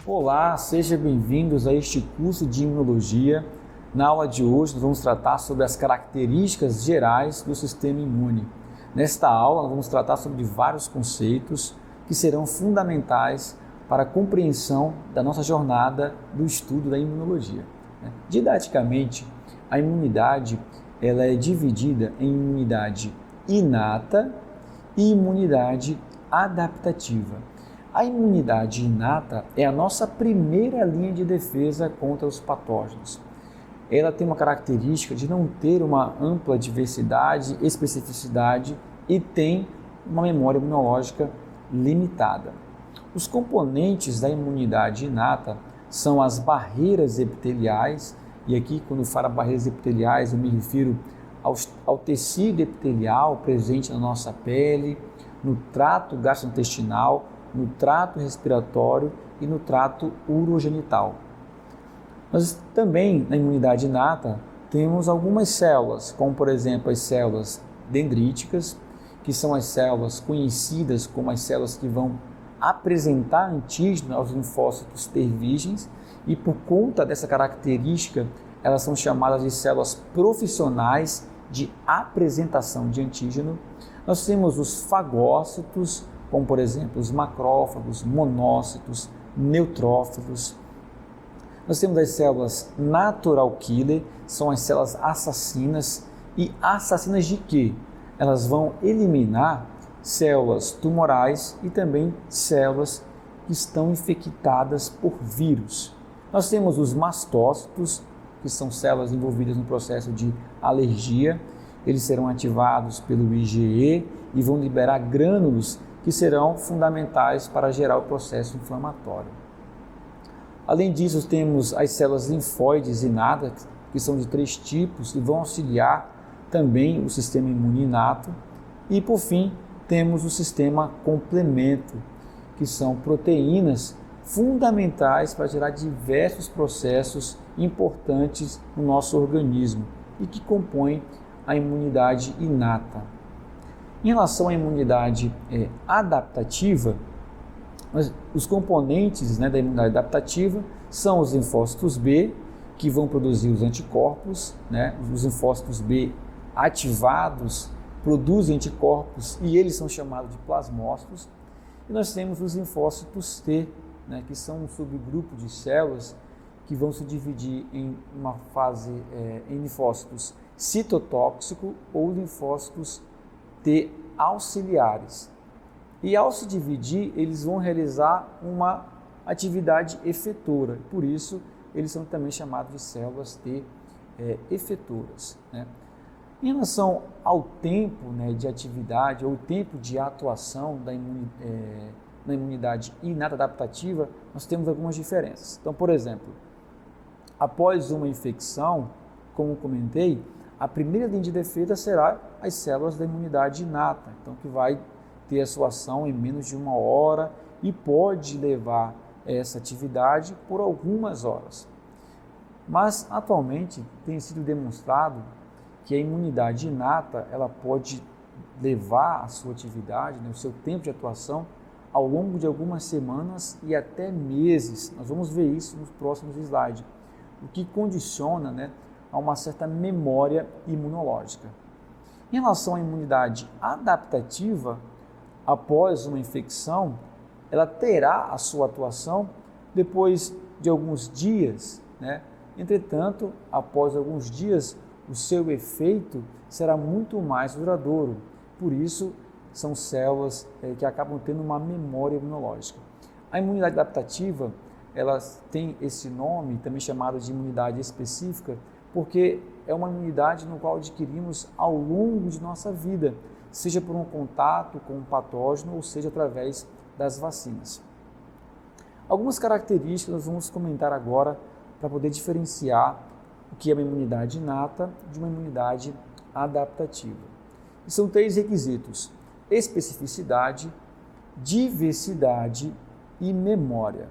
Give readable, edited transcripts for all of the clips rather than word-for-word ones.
Olá, sejam bem-vindos a este curso de Imunologia. Na aula de hoje, nós vamos tratar sobre as características gerais do sistema imune. Nesta aula, nós vamos tratar sobre vários conceitos que serão fundamentais para a compreensão da nossa jornada do estudo da imunologia. Didaticamente, a imunidade ela é dividida em imunidade inata e imunidade adaptativa. A imunidade inata é a nossa primeira linha de defesa contra os patógenos. Ela tem uma característica de não ter uma ampla diversidade, especificidade e tem uma memória imunológica limitada. Os componentes da imunidade inata são as barreiras epiteliais, e aqui quando falo barreiras epiteliais eu me refiro ao tecido epitelial presente na nossa pele, no trato gastrointestinal, no trato respiratório e no trato urogenital. Nós também, na imunidade inata, temos algumas células, como por exemplo as células dendríticas, que são as células conhecidas como as células que vão apresentar antígeno aos linfócitos T virgens, e por conta dessa característica, elas são chamadas de células profissionais de apresentação de antígeno. Nós temos os fagócitos, como por exemplo os macrófagos, monócitos, neutrófilos. Nós temos as células natural killer, são as células assassinas. E assassinas de quê? Elas vão eliminar células tumorais e também células que estão infectadas por vírus. Nós temos os mastócitos, que são células envolvidas no processo de alergia. Eles serão ativados pelo IgE e vão liberar grânulos que serão fundamentais para gerar o processo inflamatório. Além disso, temos as células linfóides inatas, que são de 3 tipos e vão auxiliar também o sistema imune inato. E, por fim, temos o sistema complemento, que são proteínas fundamentais para gerar diversos processos importantes no nosso organismo e que compõem a imunidade inata. Em relação à imunidade adaptativa, os componentes da imunidade adaptativa são os linfócitos B, que vão produzir os anticorpos, os linfócitos B ativados produzem anticorpos e eles são chamados de plasmócitos. E nós temos os linfócitos T, que são um subgrupo de células que vão se dividir em uma fase em linfócitos citotóxico ou linfócitos T auxiliares. E ao se dividir, eles vão realizar uma atividade efetora, por isso eles são também chamados de células T efetoras. Em relação ao tempo de atividade ou tempo de atuação na imunidade inata adaptativa, nós temos algumas diferenças. Então, por exemplo, após uma infecção, como comentei, a primeira linha de defesa será as células da imunidade inata, então que vai ter a sua ação em menos de 1 hora e pode levar essa atividade por algumas horas. Mas atualmente tem sido demonstrado que a imunidade inata ela pode levar a sua atividade, o seu tempo de atuação ao longo de algumas semanas e até meses. Nós vamos ver isso nos próximos slides, o que condiciona a uma certa memória imunológica. Em relação à imunidade adaptativa, após uma infecção, ela terá a sua atuação depois de alguns dias, Entretanto, após alguns dias, o seu efeito será muito mais duradouro. Por isso, são células que acabam tendo uma memória imunológica. A imunidade adaptativa, ela tem esse nome, também chamado de imunidade específica, porque é uma imunidade no qual adquirimos ao longo de nossa vida, seja por um contato com um patógeno ou seja através das vacinas. Algumas características nós vamos comentar agora para poder diferenciar o que é uma imunidade inata de uma imunidade adaptativa. E são 3 requisitos: especificidade, diversidade e memória.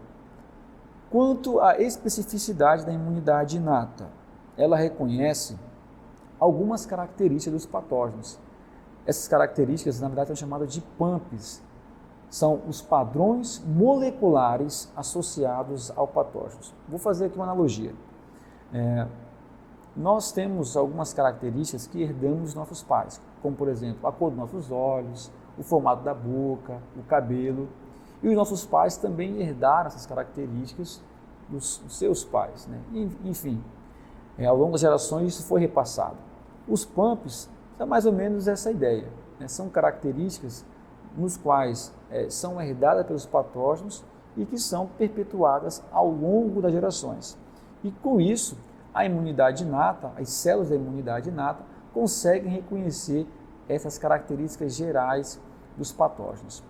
Quanto à especificidade da imunidade inata, ela reconhece algumas características dos patógenos. Essas características, na verdade, são chamadas de PAMPs. são os padrões moleculares associados ao patógeno. Vou fazer aqui uma analogia. Nós temos algumas características que herdamos dos nossos pais, como por exemplo a cor dos nossos olhos, o formato da boca, o cabelo. E os nossos pais também herdaram essas características dos seus pais, né? Enfim, ao longo das gerações isso foi repassado. Os pumps são mais ou menos essa ideia, né? São características nos quais são herdadas pelos patógenos e que são perpetuadas ao longo das gerações. E com isso, a imunidade inata, as células da imunidade inata, conseguem reconhecer essas características gerais dos patógenos.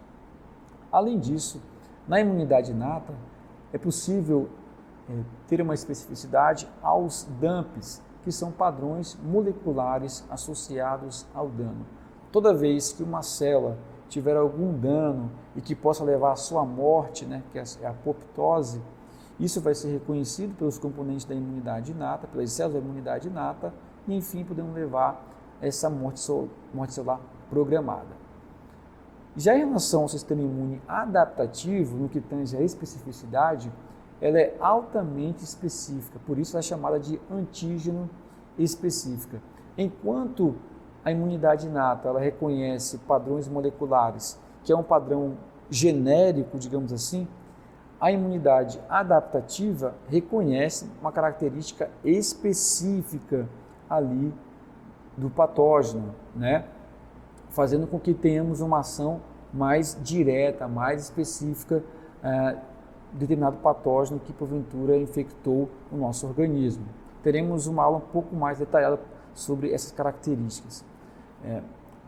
Além disso, na imunidade inata, é possível ter uma especificidade aos DAMPs, que são padrões moleculares associados ao dano. Toda vez que uma célula tiver algum dano e que possa levar à sua morte, né, que é a apoptose, isso vai ser reconhecido pelos componentes da imunidade inata, pelas células da imunidade inata, e enfim podemos levar essa morte celular programada. Já em relação ao sistema imune adaptativo, no que tange à especificidade, ela é altamente específica, por isso é chamada de antígeno específica. Enquanto a imunidade inata ela reconhece padrões moleculares, que é um padrão genérico, digamos assim, a imunidade adaptativa reconhece uma característica específica ali do patógeno, né? Fazendo com que tenhamos uma ação mais direta, mais específica de determinado patógeno que porventura infectou o nosso organismo. Teremos uma aula um pouco mais detalhada sobre essas características.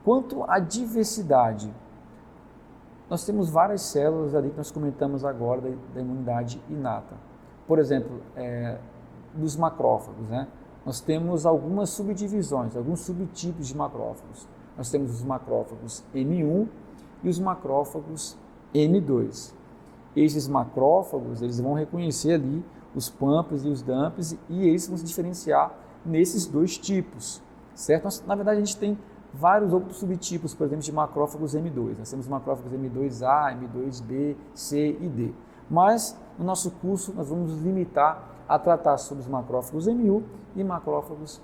Quanto à diversidade, nós temos várias células ali que nós comentamos agora da imunidade inata. Por exemplo, dos macrófagos, né? Nós temos algumas subdivisões, alguns subtipos de macrófagos. Nós temos os macrófagos M1 e os macrófagos M2. Esses macrófagos, eles vão reconhecer ali os pumps e os dumps e eles vão se diferenciar nesses dois tipos, certo? Na verdade, a gente tem vários outros subtipos, por exemplo, de macrófagos M2. Nós temos macrófagos M2A, M2B, C e D. Mas, no nosso curso, nós vamos nos limitar a tratar sobre os macrófagos M1 e macrófagos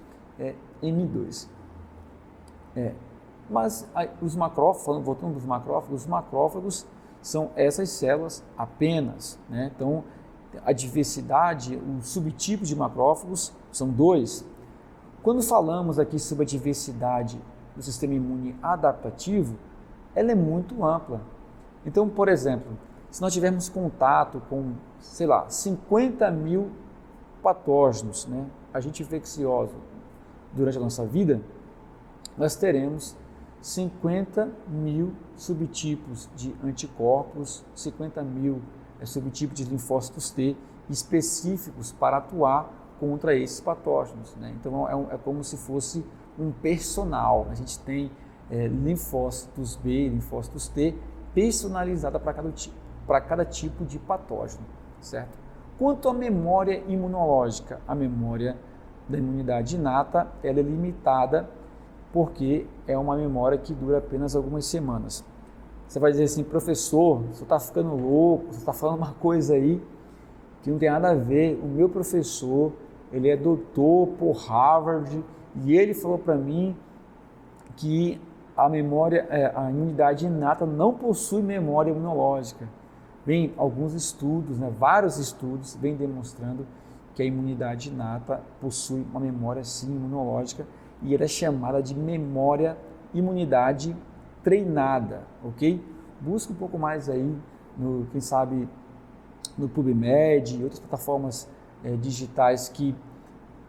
M2. Mas os macrófagos, voltando dos macrófagos, os macrófagos são essas células apenas, né? Então, a diversidade, os subtipos de macrófagos são dois. Quando falamos aqui sobre a diversidade do sistema imune adaptativo, ela é muito ampla. Então, por exemplo, se nós tivermos contato com, 50 mil patógenos, né, agente infeccioso durante a nossa vida, nós teremos 50 mil subtipos de anticorpos, 50 mil subtipos de linfócitos T específicos para atuar contra esses patógenos, né? Então é como se fosse um personal. A gente tem linfócitos B, linfócitos T personalizada para cada tipo de patógeno, certo? Quanto à memória imunológica, a memória da imunidade inata ela é limitada porque é uma memória que dura apenas algumas semanas. Você vai dizer assim, professor, você está ficando louco, você está falando uma coisa aí que não tem nada a ver. O meu professor, ele é doutor por Harvard e ele falou para mim que a imunidade inata não possui memória imunológica. Bem, alguns estudos, né, vários estudos vêm demonstrando que a imunidade inata possui uma memória sim imunológica e ela é chamada de memória imunidade treinada, ok? Busca um pouco mais aí, quem sabe, no PubMed e outras plataformas digitais que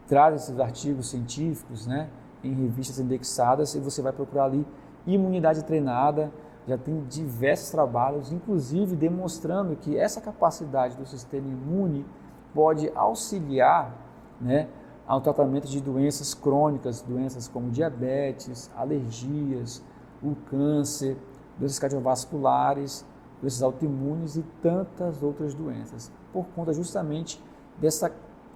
trazem esses artigos científicos, né, em revistas indexadas, e você vai procurar ali imunidade treinada. Já tem diversos trabalhos, inclusive demonstrando que essa capacidade do sistema imune pode auxiliar, né, ao tratamento de doenças crônicas, doenças como diabetes, alergias, o câncer, doenças cardiovasculares, doenças autoimunes e tantas outras doenças, por conta justamente dessa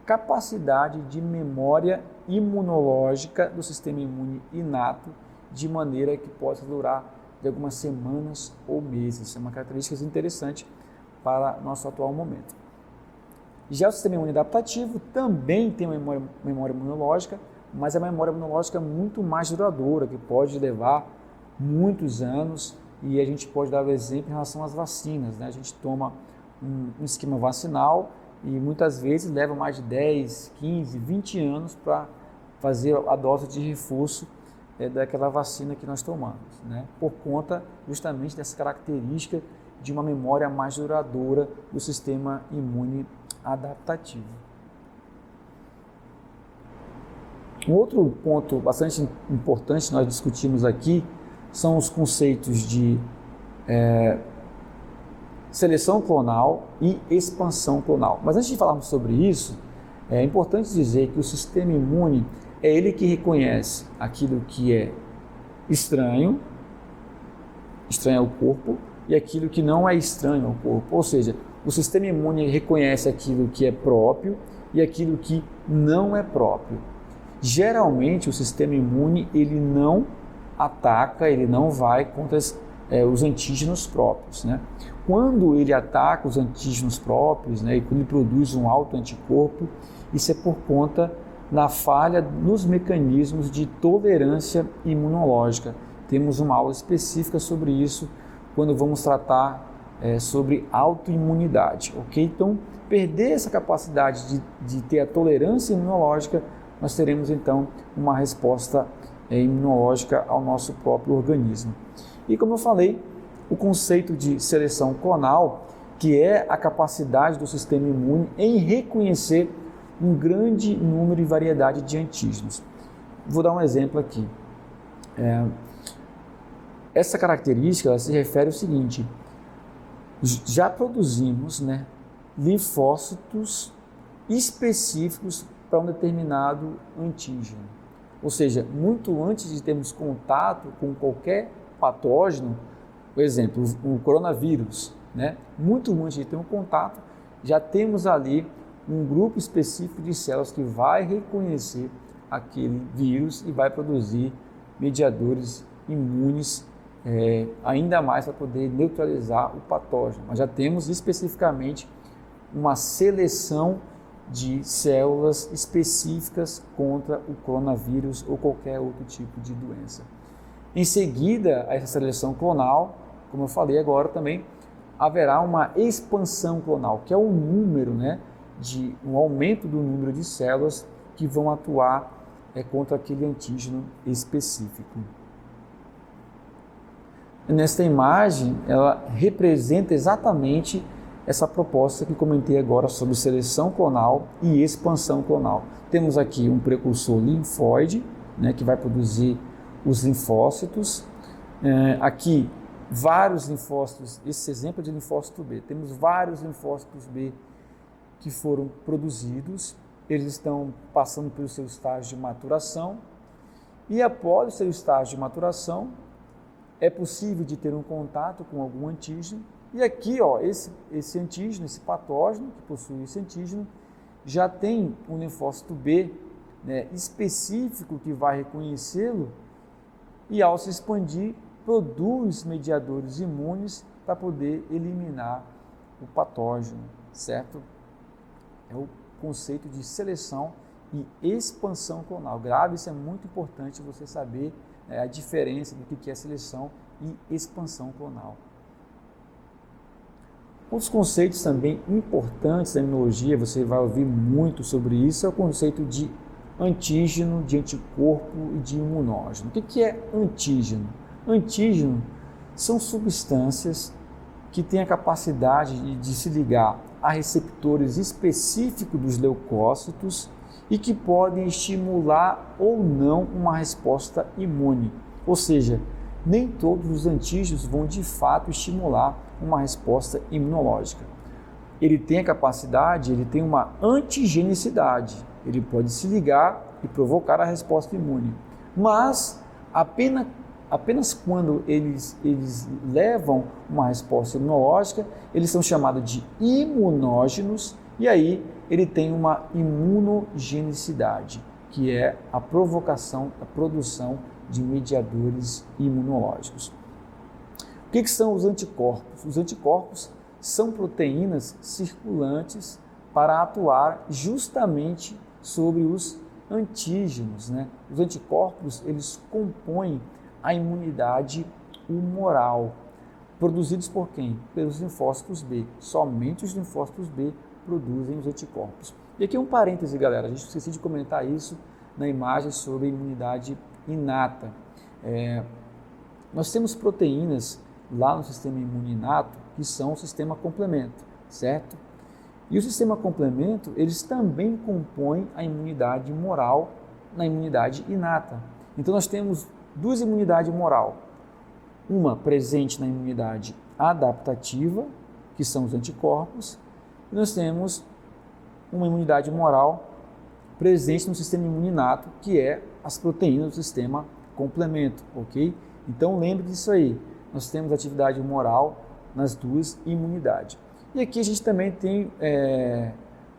capacidade de memória imunológica do sistema imune inato, de maneira que possa durar de algumas semanas ou meses. Isso é uma característica interessante para nosso atual momento. Já o sistema imune adaptativo também tem uma memória imunológica, mas é uma memória imunológica muito mais duradoura, que pode levar muitos anos, e a gente pode dar o exemplo em relação às vacinas, né? A gente toma um esquema vacinal e muitas vezes leva mais de 10, 15, 20 anos para fazer a dose de reforço daquela vacina que nós tomamos, né? Por conta justamente dessa característica de uma memória mais duradoura do sistema imune adaptativo. Um outro ponto bastante importante que nós discutimos aqui são os conceitos de seleção clonal e expansão clonal. Mas antes de falarmos sobre isso, é importante dizer que o sistema imune é ele que reconhece aquilo que é estranho ao corpo, e aquilo que não é estranho ao corpo. Ou seja, o sistema imune reconhece aquilo que é próprio e aquilo que não é próprio. Geralmente, o sistema imune ele não ataca, ele não vai contra os antígenos próprios, né? Quando ele ataca os antígenos próprios, né, e quando ele produz um autoanticorpo, isso é por conta da falha nos mecanismos de tolerância imunológica. Temos uma aula específica sobre isso quando vamos tratar sobre autoimunidade, ok? Então, perder essa capacidade de ter a tolerância imunológica, nós teremos então uma resposta imunológica ao nosso próprio organismo. E como eu falei, o conceito de seleção clonal, que é a capacidade do sistema imune em reconhecer um grande número e variedade de antígenos. Vou dar um exemplo aqui. Essa característica se refere ao seguinte: já produzimos, né, linfócitos específicos para um determinado antígeno. Ou seja, muito antes de termos contato com qualquer patógeno, por exemplo, o coronavírus, né, muito antes de ter um contato, já temos ali um grupo específico de células que vai reconhecer aquele vírus e vai produzir mediadores imunes ainda mais para poder neutralizar o patógeno. Mas já temos especificamente uma seleção de células específicas contra o coronavírus ou qualquer outro tipo de doença. Em seguida a essa seleção clonal, como eu falei agora também, haverá uma expansão clonal, que é o número, né, de um aumento do número de células que vão atuar contra aquele antígeno específico. Nesta imagem, ela representa exatamente essa proposta que comentei agora sobre seleção clonal e expansão clonal. Temos aqui um precursor linfóide, né, que vai produzir os linfócitos. Aqui, vários linfócitos, esse exemplo é de linfócito B. Temos vários linfócitos B que foram produzidos, eles estão passando pelo seu estágio de maturação, e após o seu estágio de maturação, é possível de ter um contato com algum antígeno, e aqui, ó, esse antígeno, esse patógeno que possui esse antígeno, já tem um linfócito B, né, específico que vai reconhecê-lo, e ao se expandir, produz mediadores imunes para poder eliminar o patógeno, certo? É o conceito de seleção e expansão clonal. Grave, isso é muito importante você saber a diferença do que é seleção e expansão clonal. Outros conceitos também importantes da imunologia, você vai ouvir muito sobre isso, é o conceito de antígeno, de anticorpo e de imunógeno. O que é antígeno? Antígeno são substâncias que têm a capacidade de se ligar a receptores específicos dos leucócitos e que podem estimular ou não uma resposta imune. Ou seja, nem todos os antígenos vão de fato estimular uma resposta imunológica. Ele tem a capacidade, ele tem uma antigenicidade, ele pode se ligar e provocar a resposta imune, mas apenas quando eles levam uma resposta imunológica, eles são chamados de imunógenos, e aí ele tem uma imunogenicidade, que é a provocação, a produção de mediadores imunológicos. O que são os anticorpos? Os anticorpos são proteínas circulantes para atuar justamente sobre os antígenos, né? Os anticorpos, eles compõem a imunidade humoral, produzidos por quem? Pelos linfócitos B. Somente os linfócitos B produzem os anticorpos. E aqui um parêntese, galera, a gente esqueci de comentar isso na imagem sobre imunidade inata. Nós temos proteínas lá no sistema imune inato que são o sistema complemento, certo? E o sistema complemento, eles também compõem a imunidade humoral na imunidade inata. Então nós temos duas imunidades humoral, uma presente na imunidade adaptativa, que são os anticorpos, e nós temos uma imunidade humoral presente no sistema imune inato, que é as proteínas do sistema complemento, ok? Então lembre disso aí, nós temos atividade humoral nas duas imunidades. E aqui a gente também tem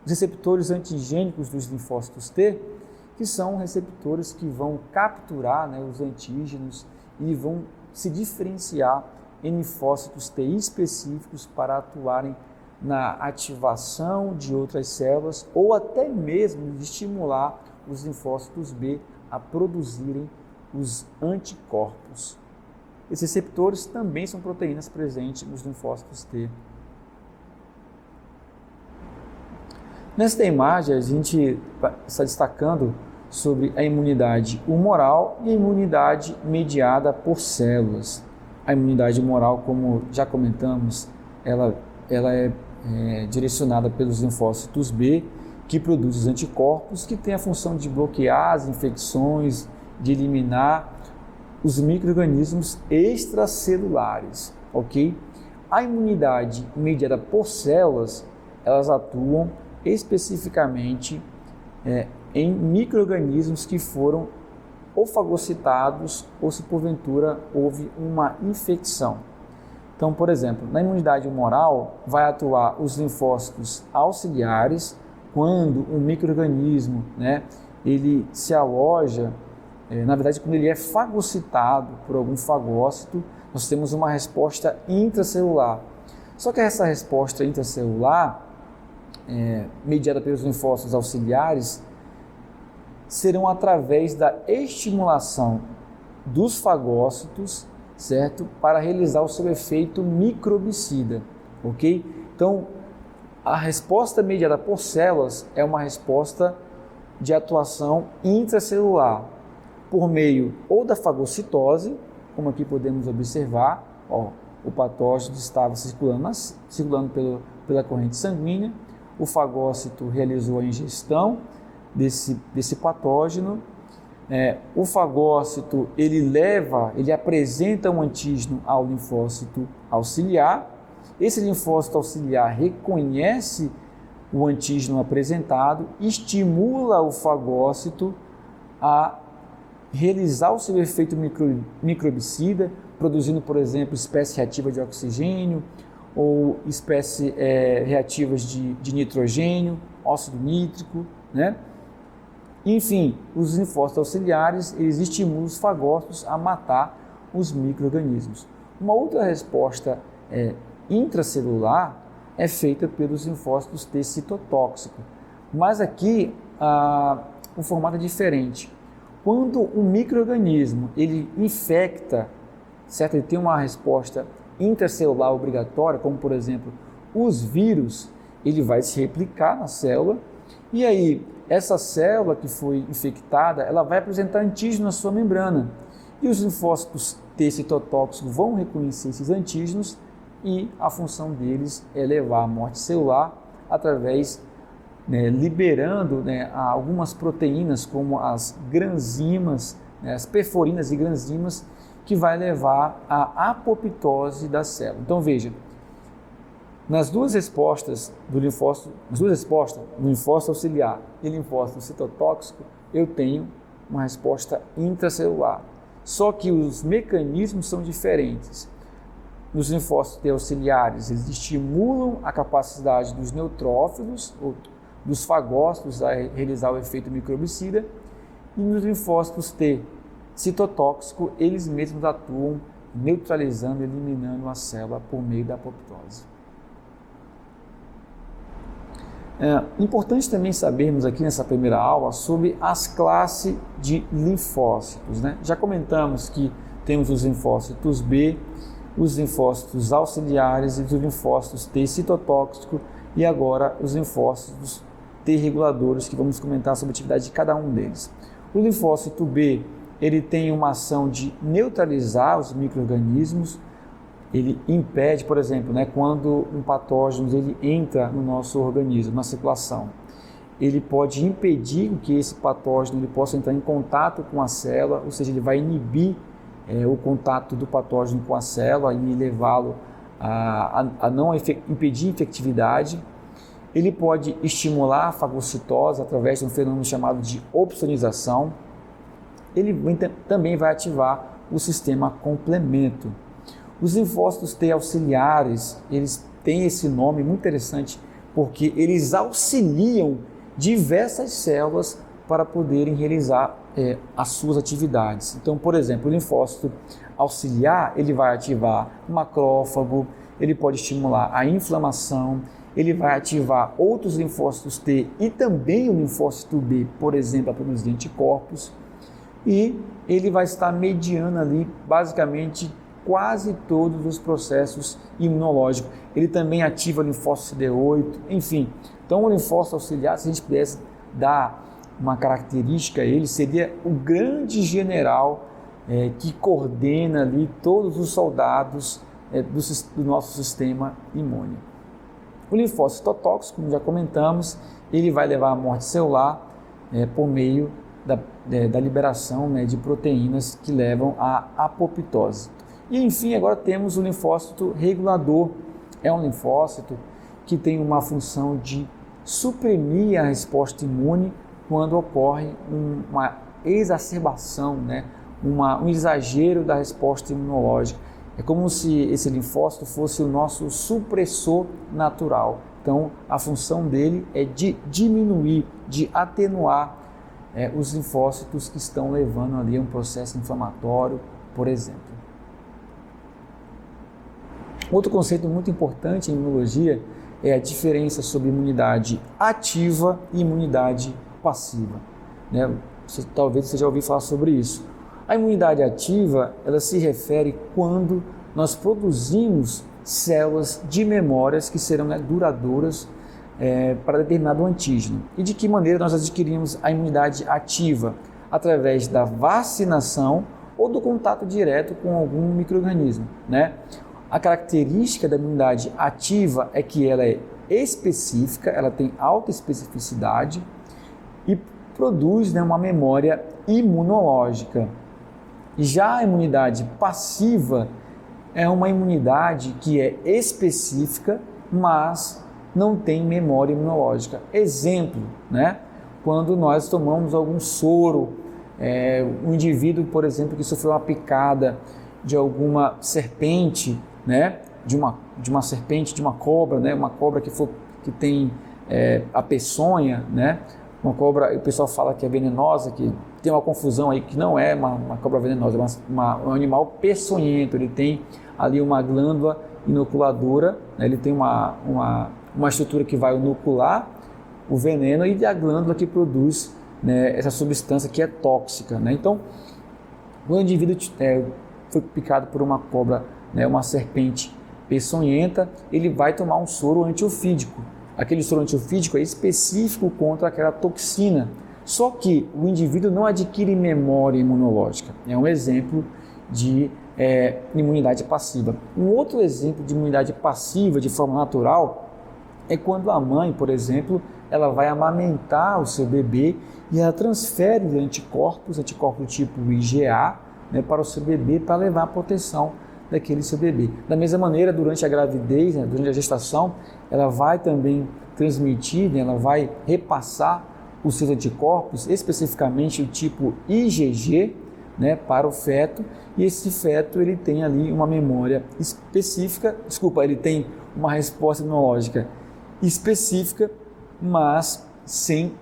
os receptores antigênicos dos linfócitos T, que são receptores que vão capturar, né, os antígenos e vão se diferenciar em linfócitos T específicos para atuarem na ativação de outras células ou até mesmo de estimular os linfócitos B a produzirem os anticorpos. Esses receptores também são proteínas presentes nos linfócitos T. Nesta imagem, a gente está destacando sobre a imunidade humoral e a imunidade mediada por células. A imunidade humoral, como já comentamos, ela é direcionada pelos linfócitos B, que produzem os anticorpos, que tem a função de bloquear as infecções, de eliminar os micro-organismos extracelulares, ok? A imunidade mediada por células, elas atuam especificamente em micro-organismos que foram ou fagocitados ou se porventura houve uma infecção. Então, por exemplo, na imunidade humoral vai atuar os linfócitos auxiliares quando um micro-organismo, né, ele se aloja, na verdade, quando ele é fagocitado por algum fagócito, nós temos uma resposta intracelular. Só que essa resposta intracelular, mediada pelos linfócitos auxiliares, serão através da estimulação dos fagócitos, certo? Para realizar o seu efeito microbicida, ok? Então, a resposta mediada por células é uma resposta de atuação intracelular, por meio ou da fagocitose, como aqui podemos observar, o patógeno estava circulando pela corrente sanguínea, o fagócito realizou a ingestão desse patógeno, o fagócito ele apresenta um antígeno ao linfócito auxiliar, esse linfócito auxiliar reconhece o antígeno apresentado, estimula o fagócito a realizar o seu efeito microbicida, produzindo, por exemplo, espécies reativas de oxigênio ou espécies reativas de nitrogênio, óxido nítrico, né? Enfim, os linfócitos auxiliares, eles estimulam os fagócitos a matar os micro-organismos. Uma outra resposta intracelular é feita pelos linfócitos T citotóxico, mas aqui o formato é diferente. Quando um micro-organismo ele infecta, certo? Ele tem uma resposta intracelular obrigatória, como por exemplo os vírus, ele vai se replicar na célula e aí essa célula que foi infectada, ela vai apresentar antígeno na sua membrana e os linfócitos T citotóxicos vão reconhecer esses antígenos e a função deles é levar à morte celular através, liberando algumas proteínas como as granzimas, as perforinas e granzimas, que vai levar à apoptose da célula. Então veja, nas duas respostas do linfócito, linfócito auxiliar e linfócito citotóxico, eu tenho uma resposta intracelular. Só que os mecanismos são diferentes. Nos linfócitos T auxiliares, eles estimulam a capacidade dos neutrófilos, ou dos fagócitos, a realizar o efeito microbicida, e nos linfócitos T citotóxico, eles mesmos atuam neutralizando, eliminando a célula por meio da apoptose. Importante também sabermos aqui nessa primeira aula sobre as classes de linfócitos, né? Já comentamos que temos os linfócitos B, os linfócitos auxiliares e os linfócitos T citotóxico e agora os linfócitos T reguladores, que vamos comentar sobre a atividade de cada um deles. O linfócito B, ele tem uma ação de neutralizar os micro-organismos. Ele impede, por exemplo, né, quando um patógeno ele entra no nosso organismo, na circulação, ele pode impedir que esse patógeno ele possa entrar em contato com a célula, ou seja, ele vai inibir o contato do patógeno com a célula e levá-lo a não impedir a infectividade. Ele pode estimular a fagocitose através de um fenômeno chamado de opsonização. Ele também vai ativar o sistema complemento. Os linfócitos T auxiliares, eles têm esse nome muito interessante porque eles auxiliam diversas células para poderem realizar as suas atividades. Então, por exemplo, o linfócito auxiliar, ele vai ativar o macrófago, ele pode estimular a inflamação, ele vai ativar outros linfócitos T e também o linfócito B, por exemplo, a produzir anticorpos, e ele vai estar mediando ali basicamente quase todos os processos imunológicos. Ele também ativa o linfócito CD8, enfim. Então, o linfócito auxiliar, se a gente pudesse dar uma característica a ele, seria o grande general que coordena ali todos os soldados do nosso sistema imune. O linfócito citotóxico, como já comentamos, ele vai levar à morte celular por meio da liberação de proteínas que levam à apoptose. E, enfim, agora temos o linfócito regulador. É um linfócito que tem uma função de suprimir a resposta imune quando ocorre uma exacerbação, um exagero da resposta imunológica. É como se esse linfócito fosse o nosso supressor natural. Então, a função dele é de diminuir, de atenuar os linfócitos que estão levando ali a um processo inflamatório, por exemplo. Outro conceito muito importante em imunologia é a diferença sobre imunidade ativa e imunidade passiva. Talvez você já ouviu falar sobre isso. A imunidade ativa, ela se refere quando nós produzimos células de memórias que serão duradouras para determinado antígeno. E de que maneira nós adquirimos a imunidade ativa? Através da vacinação ou do contato direto com algum micro-organismo, A característica da imunidade ativa é que ela é específica, ela tem alta especificidade e produz uma memória imunológica. Já a imunidade passiva é uma imunidade que é específica, mas não tem memória imunológica. Exemplo, quando nós tomamos algum soro, um indivíduo, por exemplo, que sofreu uma picada de alguma serpente, de uma serpente, de uma cobra, uma cobra que tem a peçonha, uma cobra, o pessoal fala que é venenosa, que tem uma confusão aí, que não é uma cobra venenosa, é um animal peçonhento, ele tem ali uma glândula inoculadora, ele tem uma estrutura que vai inocular o veneno e a glândula que produz essa substância que é tóxica. Então, quando o indivíduo foi picado por uma cobra, uma serpente peçonhenta, ele vai tomar um soro antiofídico. Aquele soro antiofídico é específico contra aquela toxina. Só que o indivíduo não adquire memória imunológica. É um exemplo de imunidade passiva. Um outro exemplo de imunidade passiva de forma natural é quando a mãe, por exemplo, ela vai amamentar o seu bebê e ela transfere anticorpos tipo IgA, para o seu bebê, para levar a proteção daquele seu bebê. Da mesma maneira, durante a gravidez, durante a gestação, ela vai também transmitir, ela vai repassar os seus anticorpos, especificamente o tipo IgG, para o feto, e esse feto ele tem ali uma memória específica, ele tem uma resposta imunológica específica, mas sem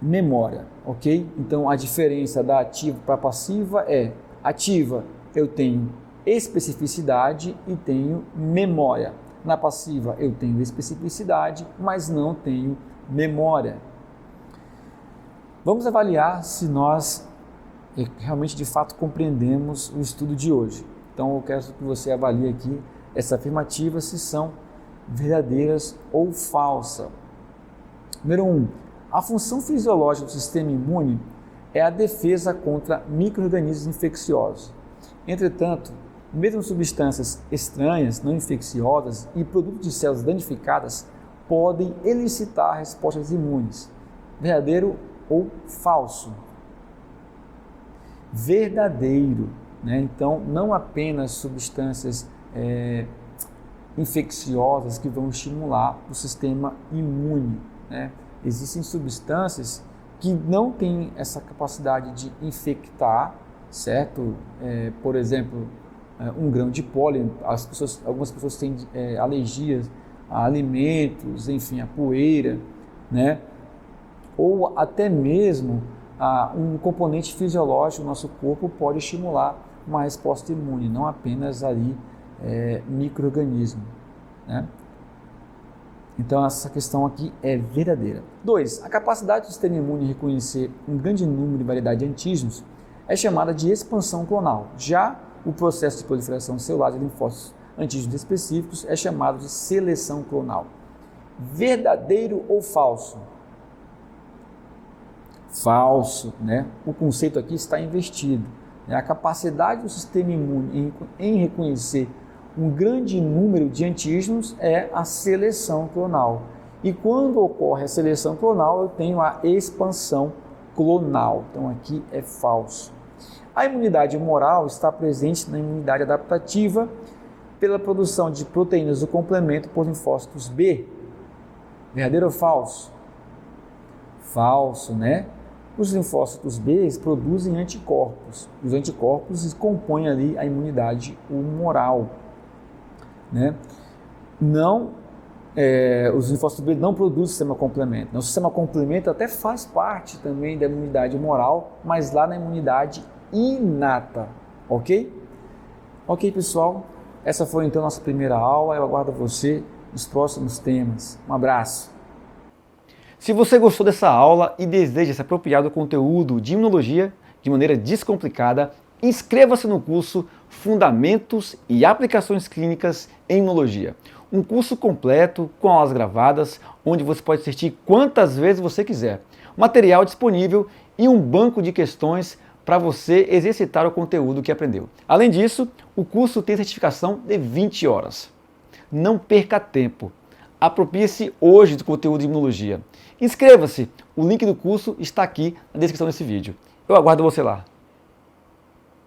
memória, ok? Então a diferença da ativa para a passiva é: ativa eu tenho especificidade e tenho memória. Na passiva eu tenho especificidade, mas não tenho memória. Vamos avaliar se nós realmente de fato compreendemos o estudo de hoje. Então eu quero que você avalie aqui essa afirmativa se são verdadeiras ou falsas. Número 1. A função fisiológica do sistema imune é a defesa contra micro-organismos infecciosos. Entretanto, mesmo substâncias estranhas, não infecciosas e produtos de células danificadas podem elicitar respostas imunes. Verdadeiro ou falso? Verdadeiro, né? Então, não apenas substâncias infecciosas que vão estimular o sistema imune, né? Existem substâncias que não têm essa capacidade de infectar, certo? Por exemplo, um grão de pólen, algumas pessoas têm alergias a alimentos, enfim, a poeira, né? Ou até mesmo um componente fisiológico do nosso corpo pode estimular uma resposta imune, não apenas ali micro-organismo, né? Então essa questão aqui é verdadeira. 2. A capacidade do sistema imune de reconhecer um grande número de variedade de antígenos é chamada de expansão clonal. Já o processo de proliferação celular de linfócitos antígenos específicos é chamado de seleção clonal. Verdadeiro ou falso? Falso, né? O conceito aqui está invertido. A capacidade do sistema imune em reconhecer um grande número de antígenos é a seleção clonal. E quando ocorre a seleção clonal, eu tenho a expansão clonal. Então aqui é falso. A imunidade humoral está presente na imunidade adaptativa pela produção de proteínas do complemento por linfócitos B. Verdadeiro ou falso? Falso, né? Os linfócitos B produzem anticorpos. Os anticorpos compõem ali a imunidade humoral, né? Os linfócitos B não produzem sistema complemento. O sistema complemento até faz parte também da imunidade humoral, mas lá na imunidade inata, ok? Ok, pessoal? Essa foi então a nossa primeira aula. Eu aguardo você nos próximos temas. Um abraço. Se você gostou dessa aula e deseja se apropriar do conteúdo de imunologia de maneira descomplicada, inscreva-se no curso Fundamentos e Aplicações Clínicas em Imunologia. Um curso completo, com aulas gravadas, onde você pode assistir quantas vezes você quiser. Material disponível e um banco de questões para você exercitar o conteúdo que aprendeu. Além disso, o curso tem certificação de 20 horas. Não perca tempo. Aproprie-se hoje do conteúdo de imunologia. Inscreva-se, o link do curso está aqui na descrição desse vídeo. Eu aguardo você lá.